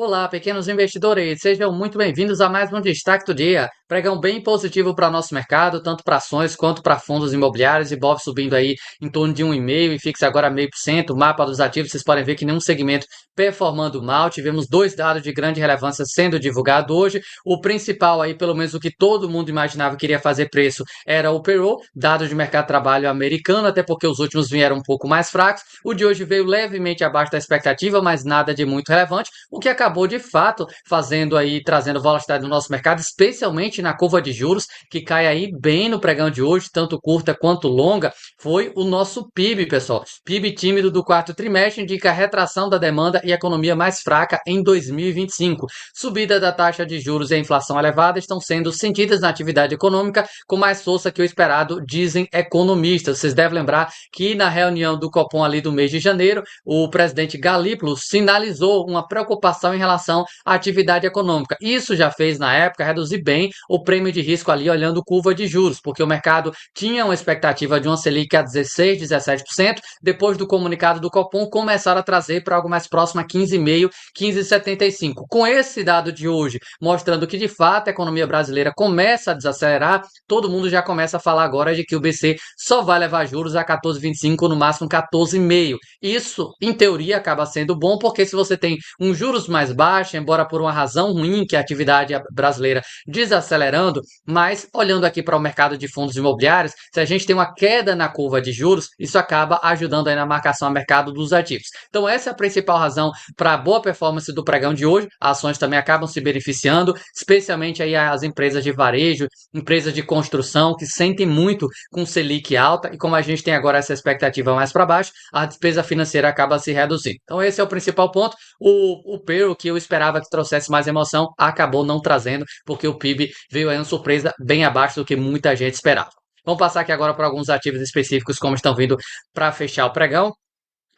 Olá, pequenos investidores, sejam muito bem-vindos a mais um Destaque do Dia. Pregão bem positivo para o nosso mercado, tanto para ações quanto para fundos imobiliários. Ibov subindo aí em torno de 1,5% e fixa agora 0,5%. O mapa dos ativos, vocês podem ver que nenhum segmento performando mal. Tivemos dois dados de grande relevância sendo divulgados hoje. O principal aí, pelo menos o que todo mundo imaginava que iria fazer preço, era o payroll, dados de mercado de trabalho americano, até porque os últimos vieram um pouco mais fracos. O de hoje veio levemente abaixo da expectativa, mas nada de muito relevante, o que acabou de fato fazendo aí, trazendo volatilidade no nosso mercado, especialmente na curva de juros, que cai aí bem no pregão de hoje, tanto curta quanto longa, foi o nosso PIB, pessoal. PIB tímido do quarto trimestre indica retração da demanda e economia mais fraca em 2025. Subida da taxa de juros e a inflação elevada estão sendo sentidas na atividade econômica com mais força que o esperado, dizem economistas. Vocês devem lembrar que na reunião do Copom ali do mês de janeiro, o presidente Galípolo sinalizou uma preocupação em relação à atividade econômica. Isso já fez, na época, reduzir bem o prêmio de risco ali, olhando curva de juros, porque o mercado tinha uma expectativa de uma Selic a 16%, 17%. Depois do comunicado do Copom, começaram a trazer para algo mais próximo a 15,5%, 15,75%. Com esse dado de hoje, mostrando que, de fato, a economia brasileira começa a desacelerar, todo mundo já começa a falar agora de que o BC só vai levar juros a 14,25%, no máximo 14,5%. Isso, em teoria, acaba sendo bom, porque se você tem um juros mais baixo, embora por uma razão ruim, que é a atividade brasileira desacelerando, mas olhando aqui para o mercado de fundos imobiliários, se a gente tem uma queda na curva de juros, isso acaba ajudando aí na marcação a mercado dos ativos. Então essa é a principal razão para a boa performance do pregão de hoje. As ações também acabam se beneficiando, especialmente aí as empresas de varejo, empresas de construção, que sentem muito com Selic alta, e como a gente tem agora essa expectativa mais para baixo, a despesa financeira acaba se reduzindo. Então esse é o principal ponto. O payroll, que eu esperava que trouxesse mais emoção, acabou não trazendo, porque o PIB veio aí uma surpresa bem abaixo do que muita gente esperava. Vamos passar aqui agora para alguns ativos específicos, como estão vindo para fechar o pregão.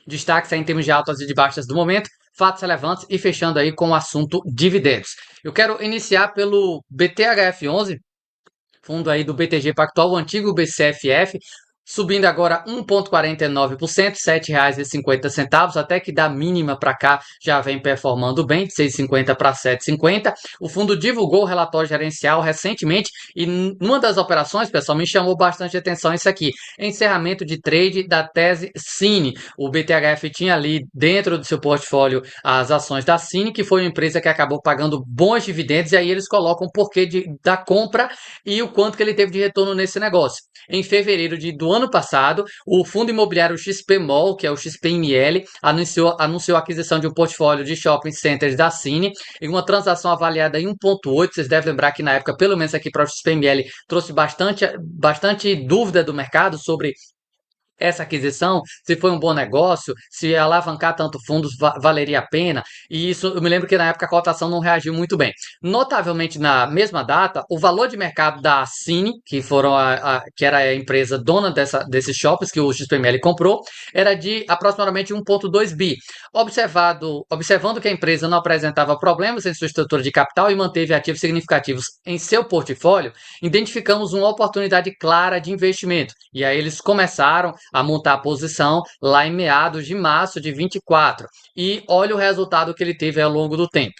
Destaques aí em termos de altas e de baixas do momento, fatos relevantes, e fechando aí com o assunto dividendos. Eu quero iniciar pelo BTHF11, fundo aí do BTG Pactual, o antigo BCFF, subindo agora 1,49%, R$ 7,50, até que da mínima para cá já vem performando bem, de 6,50 para 7,50. O fundo divulgou o relatório gerencial recentemente e numa das operações, pessoal, me chamou bastante atenção isso aqui: encerramento de trade da tese Cine. O BTHF tinha ali dentro do seu portfólio as ações da Cine, que foi uma empresa que acabou pagando bons dividendos, e aí eles colocam o porquê da compra e o quanto que ele teve de retorno nesse negócio. Em fevereiro do ano passado, o fundo imobiliário XPMOL, que é o XPML, anunciou a aquisição de um portfólio de shopping centers da Cine, em uma transação avaliada em 1,8. Vocês devem lembrar que na época, pelo menos aqui para o XPML, trouxe bastante dúvida do mercado sobre essa aquisição, se foi um bom negócio, se alavancar tanto fundos valeria a pena. E isso, eu me lembro que na época a cotação não reagiu muito bem. Notavelmente, na mesma data, o valor de mercado da Cine, que era a empresa dona desses shoppings que o XPML comprou, era de aproximadamente 1,2 bi. Observando que a empresa não apresentava problemas em sua estrutura de capital e manteve ativos significativos em seu portfólio, identificamos uma oportunidade clara de investimento. E aí eles começaram a montar a posição lá em meados de março de 24. E olha o resultado que ele teve ao longo do tempo.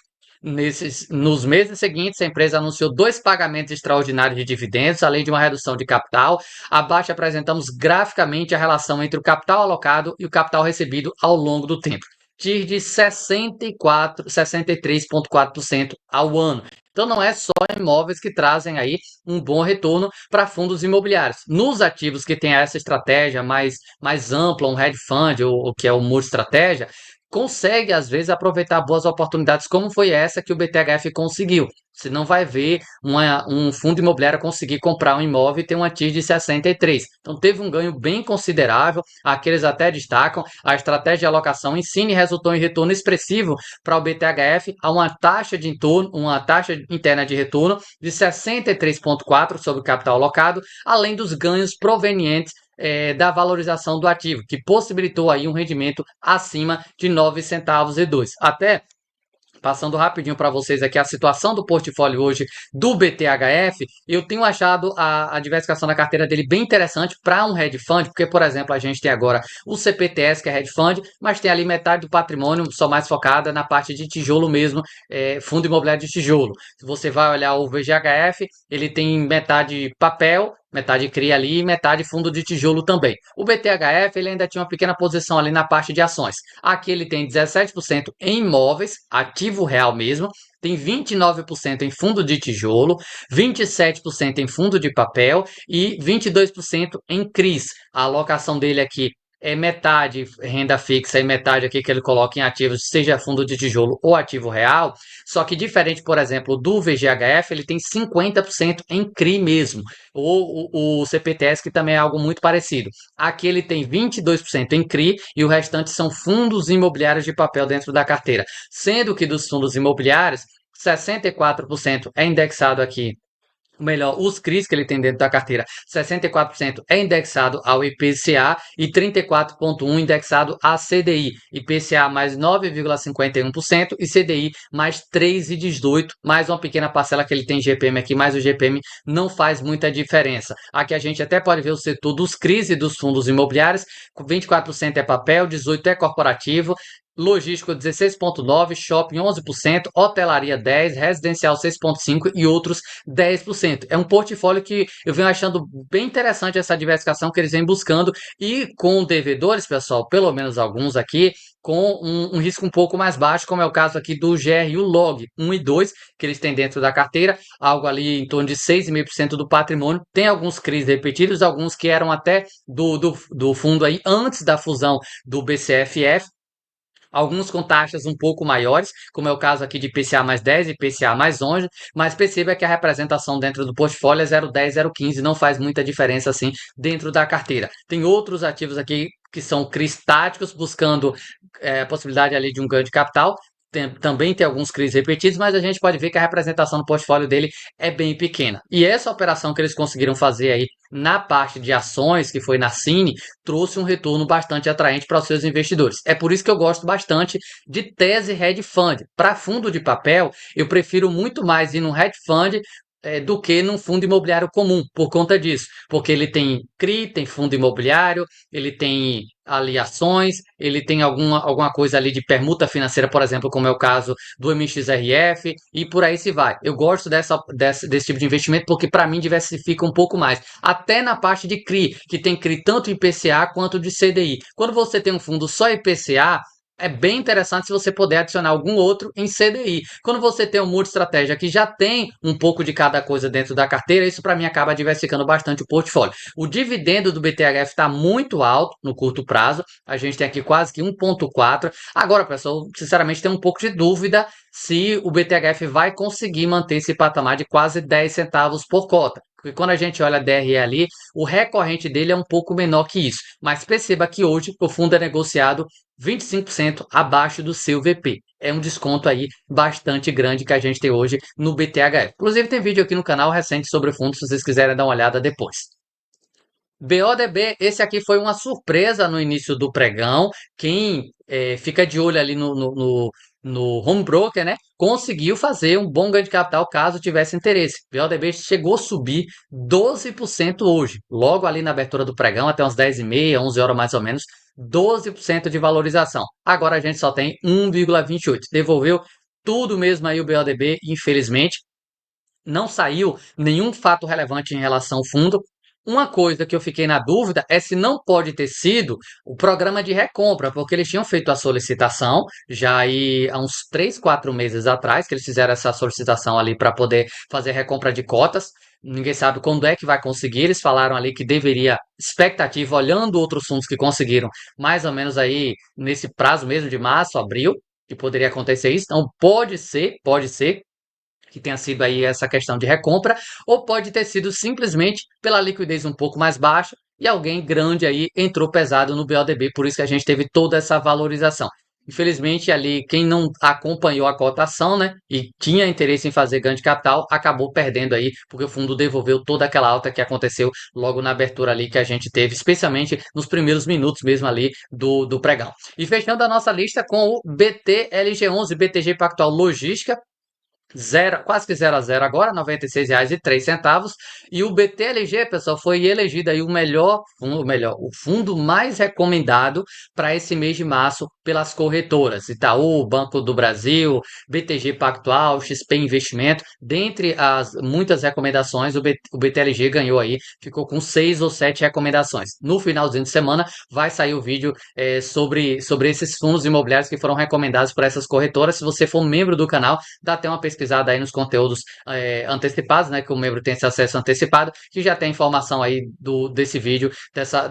Nos meses seguintes, a empresa anunciou dois pagamentos extraordinários de dividendos, além de uma redução de capital. Abaixo apresentamos graficamente a relação entre o capital alocado e o capital recebido ao longo do tempo. TIR de 63,4% ao ano. Então não é só imóveis que trazem aí um bom retorno para fundos imobiliários. Nos ativos que têm essa estratégia mais ampla, um hedge fund, ou o que é o multi-estratégia, consegue às vezes aproveitar boas oportunidades, como foi essa que o BTHF conseguiu. Você não vai ver um fundo imobiliário conseguir comprar um imóvel e ter uma TIR de 63. Então teve um ganho bem considerável. Aqui eles até destacam a estratégia de alocação em Cine resultou em retorno expressivo para o BTHF, a uma taxa interna de retorno de 63,4 sobre o capital alocado, além dos ganhos provenientes da valorização do ativo, que possibilitou aí um rendimento acima de 9 centavos e 2. Até passando rapidinho para vocês aqui a situação do portfólio hoje do BTHF, eu tenho achado a diversificação da carteira dele bem interessante para um hedge fund, porque, por exemplo, a gente tem agora o CPTS, que é hedge fund, mas tem ali metade do patrimônio só mais focada na parte de tijolo mesmo, fundo imobiliário de tijolo. Se você vai olhar o VGHF, ele tem metade papel, metade CRI ali e metade fundo de tijolo também. O BTHF ele ainda tinha uma pequena posição ali na parte de ações. Aqui ele tem 17% em imóveis, ativo real mesmo, tem 29% em fundo de tijolo, 27% em fundo de papel e 22% em CRIs. A alocação dele aqui é metade renda fixa e metade aqui que ele coloca em ativos, seja fundo de tijolo ou ativo real. Só que diferente, por exemplo, do VGHF, ele tem 50% em CRI mesmo, ou o CPTS, que também é algo muito parecido. Aqui ele tem 22% em CRI e o restante são fundos imobiliários de papel dentro da carteira, sendo que dos fundos imobiliários, 64% é indexado aqui, ou melhor, os CRIs que ele tem dentro da carteira, 64% é indexado ao IPCA e 34,1% indexado a CDI. IPCA mais 9,51% e CDI mais 3,18%, mais uma pequena parcela que ele tem GPM aqui, mas o GPM não faz muita diferença. Aqui a gente até pode ver o setor dos CRIs e dos fundos imobiliários, 24% é papel, 18% é corporativo, logístico 16,9%, shopping 11%, hotelaria 10%, residencial 6,5% e outros 10%. É um portfólio que eu venho achando bem interessante essa diversificação que eles vêm buscando e com devedores, pessoal, pelo menos alguns aqui, com um risco um pouco mais baixo, como é o caso aqui do GRU Log 1 e 2, que eles têm dentro da carteira, algo ali em torno de 6,5% do patrimônio. Tem alguns CRIs repetidos, alguns que eram até do fundo aí antes da fusão do BCFF, alguns com taxas um pouco maiores, como é o caso aqui de IPCA mais 10 e IPCA mais 11, mas perceba que a representação dentro do portfólio é 0,10, 0,15, não faz muita diferença assim dentro da carteira. Tem outros ativos aqui que são cristáticos, buscando a possibilidade ali de um ganho de capital, também tem alguns CRIs repetidos, mas a gente pode ver que a representação do portfólio dele é bem pequena. E essa operação que eles conseguiram fazer aí na parte de ações, que foi na Cine, trouxe um retorno bastante atraente para os seus investidores. É por isso que eu gosto bastante de tese hedge fund. Para fundo de papel, eu prefiro muito mais ir num hedge fund do que num fundo imobiliário comum, por conta disso. Porque ele tem CRI, tem fundo imobiliário, ele tem ali ações, ele tem alguma coisa ali de permuta financeira, por exemplo, como é o caso do MXRF, e por aí se vai. Eu gosto desse tipo de investimento porque, para mim, diversifica um pouco mais. Até na parte de CRI, que tem CRI tanto IPCA quanto de CDI. Quando você tem um fundo só IPCA, é bem interessante se você puder adicionar algum outro em CDI. Quando você tem um multi-estratégia que já tem um pouco de cada coisa dentro da carteira, isso para mim acaba diversificando bastante o portfólio. O dividendo do BTHF está muito alto no curto prazo. A gente tem aqui quase que 1,4. Agora, pessoal, sinceramente tenho um pouco de dúvida se o BTHF vai conseguir manter esse patamar de quase 10 centavos por cota. Porque quando a gente olha a DRE ali, o recorrente dele é um pouco menor que isso. Mas perceba que hoje o fundo é negociado 25% abaixo do seu VP. É um desconto aí bastante grande que a gente tem hoje no BTHF. Inclusive tem vídeo aqui no canal recente sobre o fundo, se vocês quiserem dar uma olhada depois. BODB, esse aqui foi uma surpresa no início do pregão. Quem fica de olho ali no home broker, né? Conseguiu fazer um bom ganho de capital caso tivesse interesse. BODB chegou a subir 12% hoje, logo ali na abertura do pregão, até umas 10h30, 11 horas mais ou menos, 12% de valorização. Agora a gente só tem 1,28. Devolveu tudo mesmo aí o BODB, infelizmente. Não saiu nenhum fato relevante em relação ao fundo. Uma coisa que eu fiquei na dúvida é se não pode ter sido o programa de recompra, porque eles tinham feito a solicitação já aí há uns 3, 4 meses atrás, que eles fizeram essa solicitação ali para poder fazer recompra de cotas. Ninguém sabe quando é que vai conseguir. Eles falaram ali que deveria, expectativa, olhando outros fundos que conseguiram, mais ou menos aí nesse prazo mesmo de março, abril, que poderia acontecer isso. Então pode ser que tenha sido aí essa questão de recompra, ou pode ter sido simplesmente pela liquidez um pouco mais baixa e alguém grande aí entrou pesado no BODB, por isso que a gente teve toda essa valorização. Infelizmente, ali, quem não acompanhou a cotação, né, e tinha interesse em fazer ganho de capital, acabou perdendo aí, porque o fundo devolveu toda aquela alta que aconteceu logo na abertura ali que a gente teve, especialmente nos primeiros minutos mesmo ali do pregão. E fechando a nossa lista com o BTLG11, BTG Pactual Logística, zero, quase que 0 a 0 agora, R$ 96,03. E o BTLG, pessoal, foi elegido aí o fundo mais recomendado para esse mês de março pelas corretoras Itaú, Banco do Brasil, BTG Pactual, XP Investimento. Dentre as muitas recomendações, o BTLG ganhou aí, ficou com 6 ou 7 recomendações. No finalzinho de semana vai sair o vídeo sobre esses fundos imobiliários que foram recomendados por essas corretoras. Se você for membro do canal, dá até uma pesquisada aí nos conteúdos antecipados, né? Que o membro tem esse acesso antecipado, que já tem informação aí desse vídeo,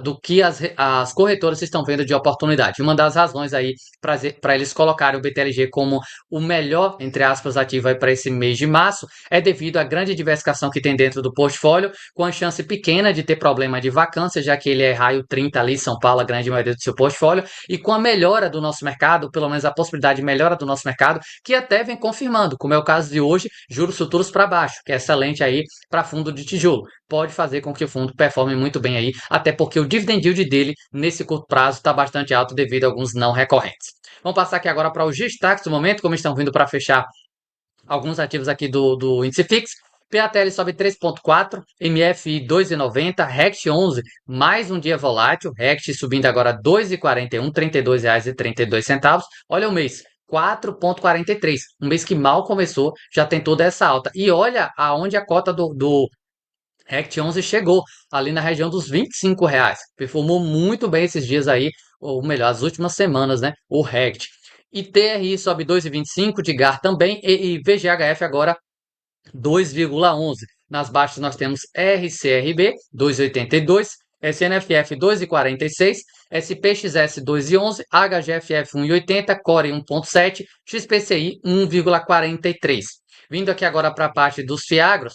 do que as corretoras estão vendo de oportunidade. Uma das razões aí para eles colocarem o BTLG como o melhor, entre aspas, ativo aí para esse mês de março, é devido à grande diversificação que tem dentro do portfólio, com a chance pequena de ter problema de vacância, já que ele é raio 30 ali, São Paulo, a grande maioria do seu portfólio, e com a melhora do nosso mercado, pelo menos a possibilidade de melhora do nosso mercado, que até vem confirmando, como é o caso de hoje, juros futuros para baixo, que é excelente aí para fundo de tijolo. Pode fazer com que o fundo performe muito bem aí, até porque o dividend yield dele, nesse curto prazo, está bastante alto devido a alguns não recorrentes. Vamos passar aqui agora para os destaques do momento, como estão vindo para fechar alguns ativos aqui do índice FIX. PATL sobe 3,4, MF 2,90, RECT 11, mais um dia volátil, RECT subindo agora 2,41, R$ 32,32. Olha o mês, 4,43, um mês que mal começou, já tem toda essa alta. E olha aonde a cota do RECT 11 chegou, ali na região dos R$ 25. Performou muito bem esses dias aí, ou melhor, as últimas semanas, né? O RECT. E TRI sobe 2,25, de GAR também, e VGHF agora 2,11. Nas baixas nós temos RCRB 2,82, SNFF 2,46, SPXS 2,11, HGFF 1,80, Core 1,7, XPCI 1,43. Vindo aqui agora para a parte dos FIAGROS,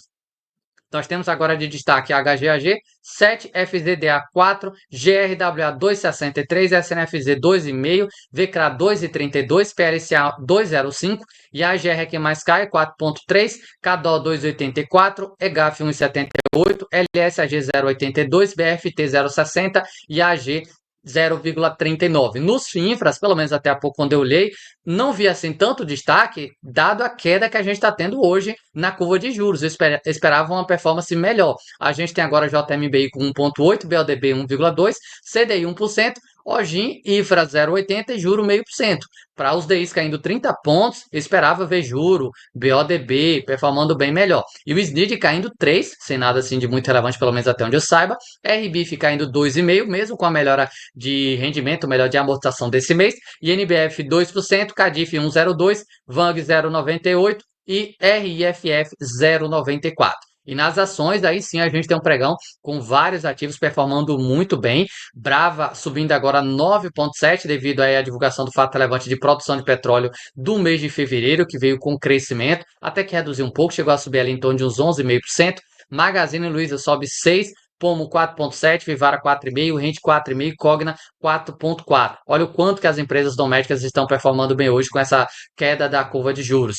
nós temos agora de destaque HGAG 7, FZDA 4, GRWA 2,63, SNFZ 2,5, VCRA 2,32, PLCA 2,05 e a AGR que mais cai 4,3, CADO 2,84, EGAF 1,78, LSAG 0,82, BFT 0,60 e AG 0,39. Nos FINFRAs, pelo menos até há pouco quando eu olhei, não vi assim tanto destaque, dado a queda que a gente está tendo hoje na curva de juros. Eu esperava uma performance melhor. A gente tem agora JMBI com 1,8, BODB 1,2, CDI 1%, OGIM, IFRA 0,80 e juro 0,5%. Para os DIs caindo 30 pontos, eu esperava ver juro, BODB performando bem melhor. E o SNID caindo 3, sem nada assim de muito relevante, pelo menos até onde eu saiba. RBIF caindo 2,5, mesmo com a melhora de rendimento, melhor de amortização desse mês. E NBF 2%, CADIF 1,02, VANG 0,98 e RIFF 0,94. E nas ações, aí sim a gente tem um pregão com vários ativos performando muito bem. Brava subindo agora 9,7 devido aí à divulgação do fato relevante de produção de petróleo do mês de fevereiro, que veio com crescimento, até que reduziu um pouco, chegou a subir ali em torno de uns 11,5%. Magazine Luiza sobe 6, Pomo 4,7, Vivara 4,5, Rende 4,5, Cogna 4,4. Olha o quanto que as empresas domésticas estão performando bem hoje com essa queda da curva de juros.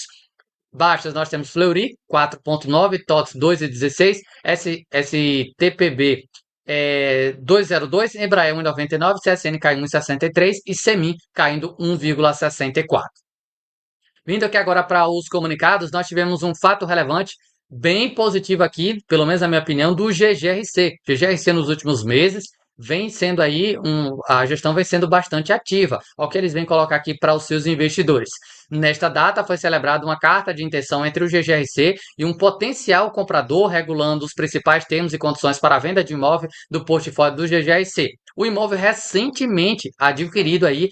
Baixas nós temos Fleury 4,9, TOTS 2,16, STPB 2,02, Embraer 1,99, CSN caindo 1,63 e Semin caindo 1,64. Vindo aqui agora para os comunicados, nós tivemos um fato relevante bem positivo aqui, pelo menos na minha opinião, do GGRC. GGRC nos últimos meses vem sendo aí, a gestão vem sendo bastante ativa, o que eles vêm colocar aqui para os seus investidores. Nesta data foi celebrada uma carta de intenção entre o GGRC e um potencial comprador, regulando os principais termos e condições para a venda de imóvel do portfólio do GGRC. O imóvel recentemente adquirido aí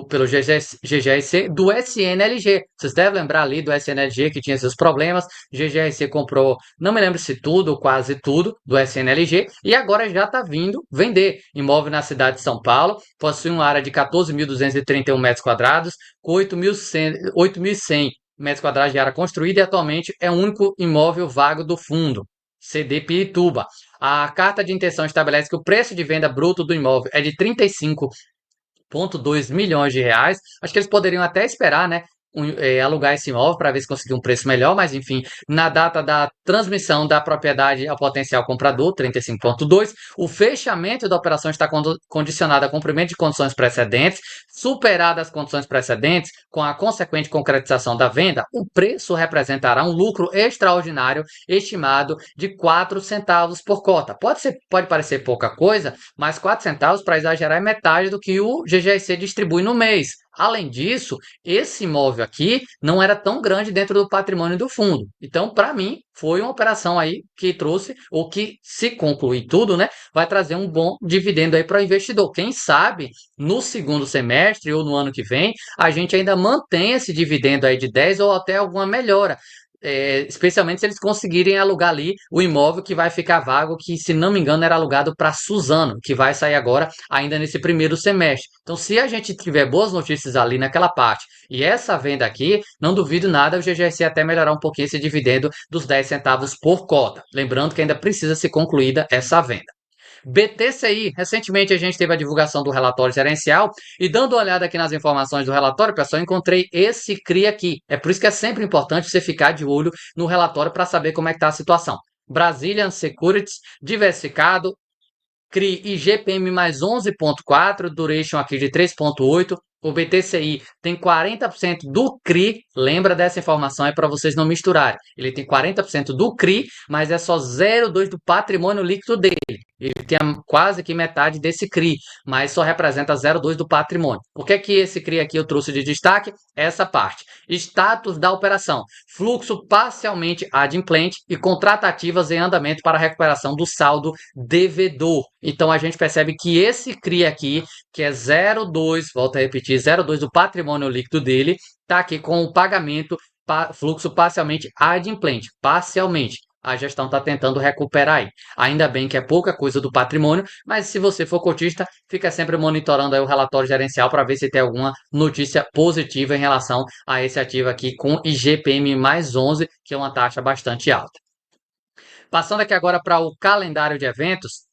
pelo GGRC do SNLG. Vocês devem lembrar ali do SNLG que tinha seus problemas. GGRC comprou, não me lembro se tudo ou quase tudo, do SNLG e agora já está vindo vender imóvel na cidade de São Paulo. Possui uma área de 14.231 metros quadrados, com 8.100 metros quadrados de área construída e atualmente é o único imóvel vago do fundo. CD Pirituba. A carta de intenção estabelece que o preço de venda bruto do imóvel é de 35 1,2 milhões de reais. Acho que eles poderiam até esperar, né? Alugar esse imóvel para ver se conseguir um preço melhor, mas enfim, na data da transmissão da propriedade ao potencial comprador, 35,2, o fechamento da operação está condicionado a cumprimento de condições precedentes. Superadas as condições precedentes, com a consequente concretização da venda, o preço representará um lucro extraordinário estimado de 4 centavos por cota. Pode parecer pouca coisa, mas 4 centavos, para exagerar, é metade do que o GGC distribui no mês. Além disso, esse imóvel aqui não era tão grande dentro do patrimônio do fundo. Então, para mim, foi uma operação aí que trouxe, ou que, se concluir tudo, né, vai trazer um bom dividendo aí para o investidor. Quem sabe, no segundo semestre ou no ano que vem, a gente ainda mantém esse dividendo aí de 10 ou até alguma melhora. Especialmente se eles conseguirem alugar ali o imóvel que vai ficar vago, que se não me engano era alugado para Suzano, que vai sair agora ainda nesse primeiro semestre. Então, se a gente tiver boas notícias ali naquela parte e essa venda aqui, não duvido nada o GGC até melhorar um pouquinho esse dividendo dos 10 centavos por cota. Lembrando que ainda precisa ser concluída essa venda. BTCI, recentemente a gente teve a divulgação do relatório gerencial e dando uma olhada aqui nas informações do relatório, pessoal, eu encontrei esse CRI aqui. É por isso que é sempre importante você ficar de olho no relatório para saber como é que está a situação. Brazilian Securities, diversificado, CRI IGPM mais 11,4, duration aqui de 3,8. O BTCI tem 40% do CRI, lembra dessa informação, é para vocês não misturarem. Ele tem 40% do CRI, mas é só 0,2 do patrimônio líquido dele. Ele tem quase que metade desse CRI, mas só representa 0,2 do patrimônio. O que é que esse CRI aqui eu trouxe de destaque? Essa parte. Status da operação. Fluxo parcialmente adimplente e contratativas em andamento para recuperação do saldo devedor. Então a gente percebe que esse CRI aqui, que é 0,2, volto a repetir, 0,2 do patrimônio líquido dele, está aqui com o pagamento fluxo parcialmente adimplente, parcialmente. A gestão está tentando recuperar aí. Ainda bem que é pouca coisa do patrimônio, mas se você for cotista, fica sempre monitorando aí o relatório gerencial para ver se tem alguma notícia positiva em relação a esse ativo aqui com IGPM mais 11, que é uma taxa bastante alta. Passando aqui agora para o calendário de eventos,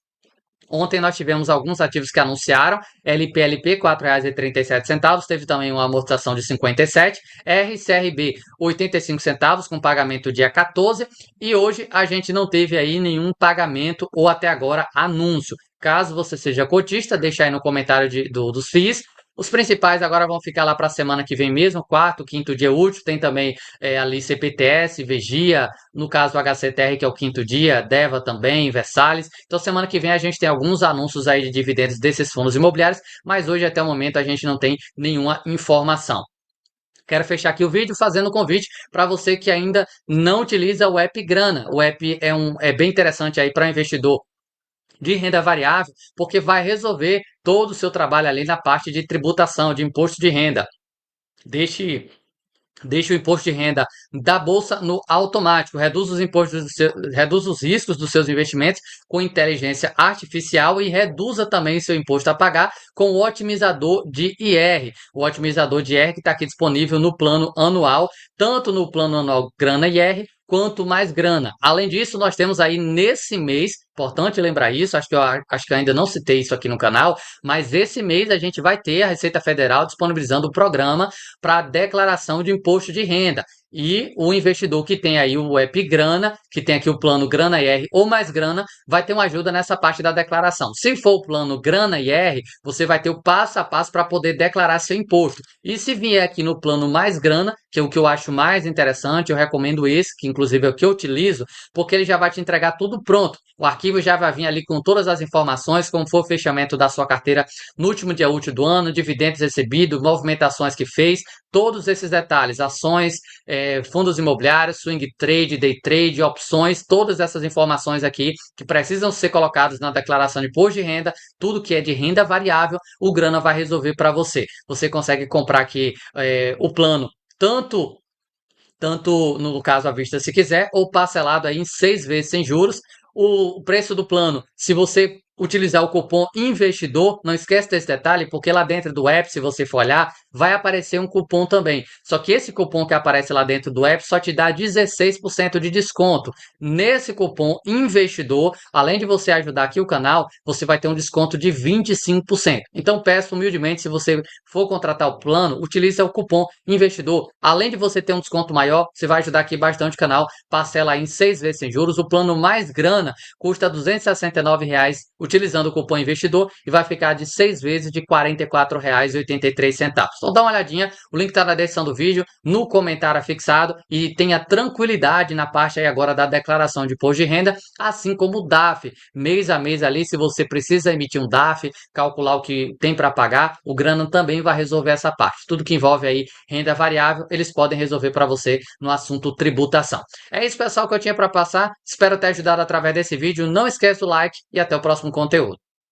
ontem nós tivemos alguns ativos que anunciaram, LPLP R$ 4,37, teve também uma amortização de 57, RCRB 85 centavos com pagamento dia 14 e hoje a gente não teve aí nenhum pagamento ou até agora anúncio. Caso você seja cotista, deixa aí no comentário dos FIIs. Os principais agora vão ficar lá para a semana que vem mesmo, quarto, quinto dia útil. Tem também ali CPTS, Vegia, no caso o HCTR, que é o quinto dia, Deva também, Versalhes. Então semana que vem a gente tem alguns anúncios aí de dividendos desses fundos imobiliários, mas hoje até o momento a gente não tem nenhuma informação. Quero fechar aqui o vídeo fazendo um convite para você que ainda não utiliza o app Grana. O app é bem interessante aí para investidor de renda variável, porque vai resolver todo o seu trabalho ali na parte de tributação, de imposto de renda. Deixe o imposto de renda da bolsa no automático, reduz os impostos, reduz os riscos dos seus investimentos com inteligência artificial e reduza também seu imposto a pagar com o otimizador de IR. O otimizador de IR que está aqui disponível no plano anual, tanto no plano anual Grana IR quanto mais grana. Além disso, nós temos aí nesse mês, importante lembrar isso, acho que eu ainda não citei isso aqui no canal, mas esse mês a gente vai ter a Receita Federal disponibilizando o programa para declaração de imposto de renda. E o investidor que tem aí o app Grana, que tem aqui o plano Grana IR ou mais grana, vai ter uma ajuda nessa parte da declaração. Se for o plano Grana IR, você vai ter o passo a passo para poder declarar seu imposto. E se vier aqui no plano mais grana, que é o que eu acho mais interessante, eu recomendo esse, que inclusive é o que eu utilizo, porque ele já vai te entregar tudo pronto. O arquivo já vai vir ali com todas as informações, como for o fechamento da sua carteira no último dia útil do ano, dividendos recebidos, movimentações que fez, todos esses detalhes, ações, fundos imobiliários, swing trade, day trade, opções, todas essas informações aqui que precisam ser colocadas na declaração de imposto de renda, tudo que é de renda variável, o Grana vai resolver para você. Você consegue comprar aqui o plano tanto no caso à vista se quiser, ou parcelado aí em 6 vezes sem juros. O preço do plano, se você utilizar o cupom investidor. Não esquece desse detalhe, porque lá dentro do app, se você for olhar, vai aparecer um cupom também. Só que esse cupom que aparece lá dentro do app só te dá 16% de desconto. Nesse cupom investidor, além de você ajudar aqui o canal, você vai ter um desconto de 25%. Então peço humildemente, se você for contratar o plano, utilize o cupom investidor. Além de você ter um desconto maior, você vai ajudar aqui bastante o canal. Parcela aí em 6 vezes sem juros. O plano mais grana custa R$ 269 utilizando o cupom investidor e vai ficar de 6 vezes de R$ 44,83. Então dá uma olhadinha, o link está na descrição do vídeo, no comentário fixado, e tenha tranquilidade na parte aí agora da declaração de imposto de renda, assim como o DAF, mês a mês ali, se você precisa emitir um DAF, calcular o que tem para pagar, o Grana também vai resolver essa parte. Tudo que envolve aí renda variável, eles podem resolver para você no assunto tributação. É isso, pessoal, que eu tinha para passar. Espero ter ajudado através desse vídeo. Não esqueça o like e até o próximo conteúdo.